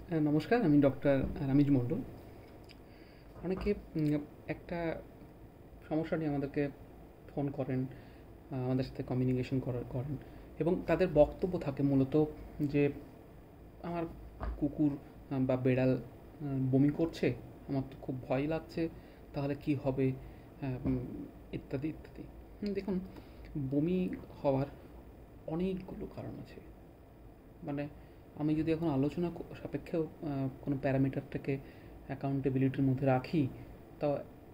নমস্কার, আমি ডক্টর রামিজ মণ্ডল। অনেকে একটা সমস্যা নিয়ে আমাদেরকে ফোন করেন, আমাদের সাথে কমিউনিকেশন করেন এবং তাদের বক্তব্য থাকে মূলত যে আমার কুকুর বা বেড়াল বমি করছে, আমার তো খুব ভয় লাগছে, তাহলে কি হবে, ইত্যাদি ইত্যাদি। দেখুন, বমি হওয়ার অনেকগুলো কারণ আছে। মানে আমি যদি এখন আলোচনা সাপেক্ষেও কোনো প্যারামিটারটাকে অ্যাকাউন্টেবিলিটির মধ্যে রাখি, তাও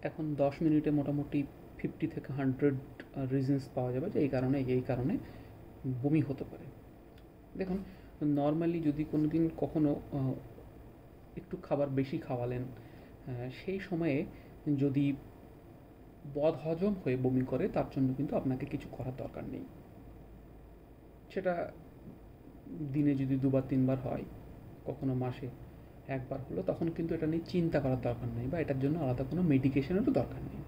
এখন 10 মিনিটে মোটামুটি 50 থেকে 100 রিজনস পাওয়া যাবে যে এই কারণে বমি হতে পারে। দেখুন, নর্মালি যদি কোনো দিন কখনো একটু খাবার বেশি খাওয়ালেন, সেই সময়ে যদি বদহজম হয়ে বমি করে, তার জন্য কিন্তু আপনাকে কিছু করার দরকার নেই। সেটা দিনে যদি দুবার তিনবার হয়, কখনো মাসে একবার হলো, তখন কিন্তু এটা নিয়ে চিন্তা করার দরকার নেই বা এটার জন্য আলাদা কোনো মেডিকেশনেরও দরকার নেই।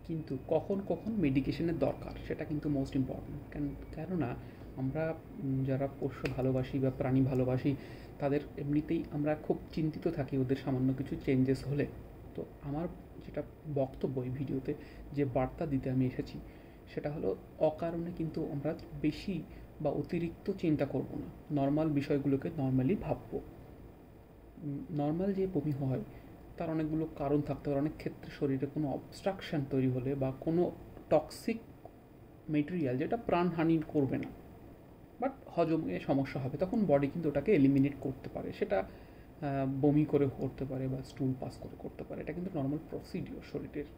কিন্তু কখন কখন মেডিকেশনের দরকার, সেটা কিন্তু মোস্ট ইম্পর্ট্যান্ট। কেননা আমরা যারা পোষ্য ভালোবাসি বা প্রাণী ভালোবাসি, তাদের এমনিতেই আমরা খুব চিন্তিত থাকি ওদের সামান্য কিছু চেঞ্জেস হলে। তো আমার যেটা বক্তব্য এই ভিডিওতে, যে বার্তা দিতে আমি এসেছি, সেটা হলো অকারণে কিন্তু আমরা বেশি বা অতিরিক্ত চিন্তা করব না, নর্মাল বিষয়গুলোকে নর্মালি ভাববো। নর্মাল যে বমি হয় তার অনেকগুলো কারণ থাকতে পারে। অনেক ক্ষেত্রে শরীরে কোনো অবস্ট্রাকশান তৈরি হলে বা কোনো টক্সিক মেটেরিয়াল যেটা প্রাণহানি করবে না, বাট হজমে সমস্যা হবে, তখন বডি কিন্তু ওটাকে এলিমিনেট করতে পারে। সেটা বমি করে করতে পারে বা স্টুল পাস করে করতে পারে। এটা কিন্তু নর্মাল প্রসিডিওর শরীরের।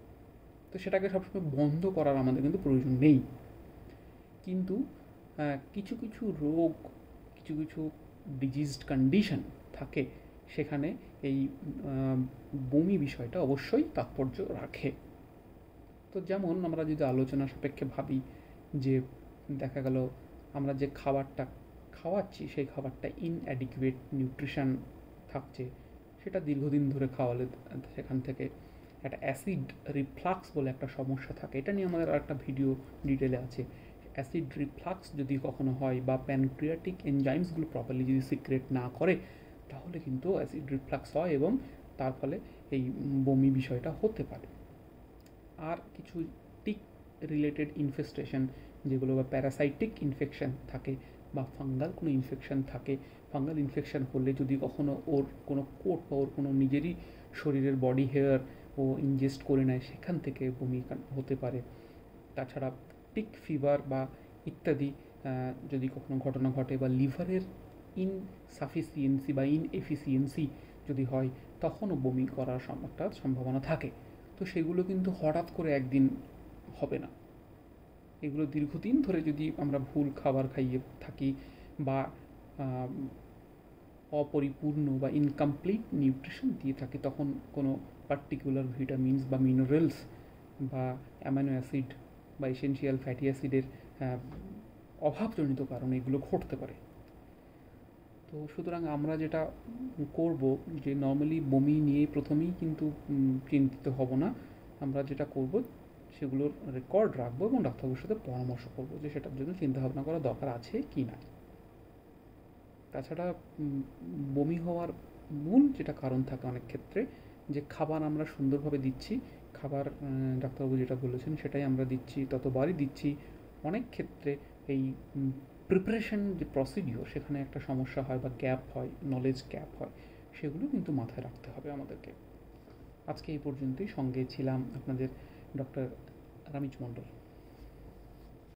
তো সেটাকে সবসময় বন্ধ করার আমাদের কিন্তু প্রয়োজন নেই। কিন্তু কিছু কিছু রোগ, কিছু কিছু ডিজিজড কন্ডিশন থাকে, সেখানে এই বমি বিষয়টা অবশ্যই তাৎপর্য রাখে। তো যেমন আমরা যদি আলোচনা সাপেক্ষে ভাবি, যে দেখা গেল আমরা যে খাবারটা খাওয়াচ্ছি সেই খাবারটা ইনঅ্যাডিকুয়েট নিউট্রিশন থাকছে, সেটা দীর্ঘদিন ধরে খাওয়ালে সেখান থেকে একটা অ্যাসিড রিফ্লাক্স বলে একটা সমস্যা থাকে। এটা নিয়ে আমাদের আর একটা ভিডিও ডিটেলে আছে। অ্যাসিড রিফ্লাক্স যদি কখনো হয় বা প্যানক্রিয়াটিক এনজাইমসগুলো প্রপারলি যদি সিক্রেট না করে, তাহলে কিন্তু অ্যাসিড রিফ্লাক্স হয় এবং তার ফলে এই বমি বিষয়টা হতে পারে। আর কিছু টিক রিলেটেড ইনফেস্টেশন, যেগুলো বা প্যারাসাইটিক ইনফেকশন থাকে বা ফাঙ্গাল কোনো ইনফেকশন থাকে, ফাঙ্গাল ইনফেকশন হলে যদি কখনো ওর কোনো কোট বা ওর কোনো নিজেরই শরীরের বডি হেয়ার ও ইনজেস্ট করে নেয়, সেখান থেকে বমি হতে পারে। তাছাড়া টিক ফিভার বা ইত্যাদি যদি কখনো ঘটনা ঘটে, বা লিভারের ইনসাফিসিয়েন্সি বা ইনএফিসিয়েন্সি যদি হয়, তখনও বমি করার একটা সম্ভাবনা থাকে। তো সেগুলো কিন্তু হঠাৎ করে একদিন হবে না। এগুলো দীর্ঘদিন ধরে যদি আমরা ভুল খাবার খাইয়ে থাকি বা অপরিপূর্ণ বা ইনকমপ্লিট নিউট্রিশন দিয়ে থাকি, তখন কোনো পার্টিকুলার ভিটামিনস বা মিনারেলস বা অ্যামাইনো অ্যাসিড বা এসেনশিয়াল ফ্যাটি অ্যাসিডের অভাবজনিত কারণে এগুলো ঘটতে পারে। তো সুতরাং আমরা যেটা করব, যে নর্মালি বমি নিয়ে প্রথমেই কিন্তু চিন্তিত হব না। আমরা যেটা করব, সেগুলোর রেকর্ড রাখবো এবং ডাক্তারবাবুর সাথে পরামর্শ করব যে সেটার জন্য চিন্তাভাবনা করা দরকার আছে কি না। তাছাড়া বমি হওয়ার মূল যেটা কারণ থাকে অনেক ক্ষেত্রে, যে খাবার আমরা সুন্দরভাবে দিচ্ছি, খাবার ডাক্তারবাবু যেটা বলেছেন সেটাই আমরা দিচ্ছি, ততবারই দিচ্ছি। অনেক ক্ষেত্রে এই প্রিপারেশন যে প্রসিডিওর, সেখানে একটা সমস্যা হয় বা গ্যাপ হয়, নলেজ গ্যাপ হয়, সেগুলো কিন্তু মাথায় রাখতে হবে আমাদেরকে। আজকে এই পর্যন্তই। সঙ্গে ছিলাম আপনাদের ডক্টর রামিজ মণ্ডল।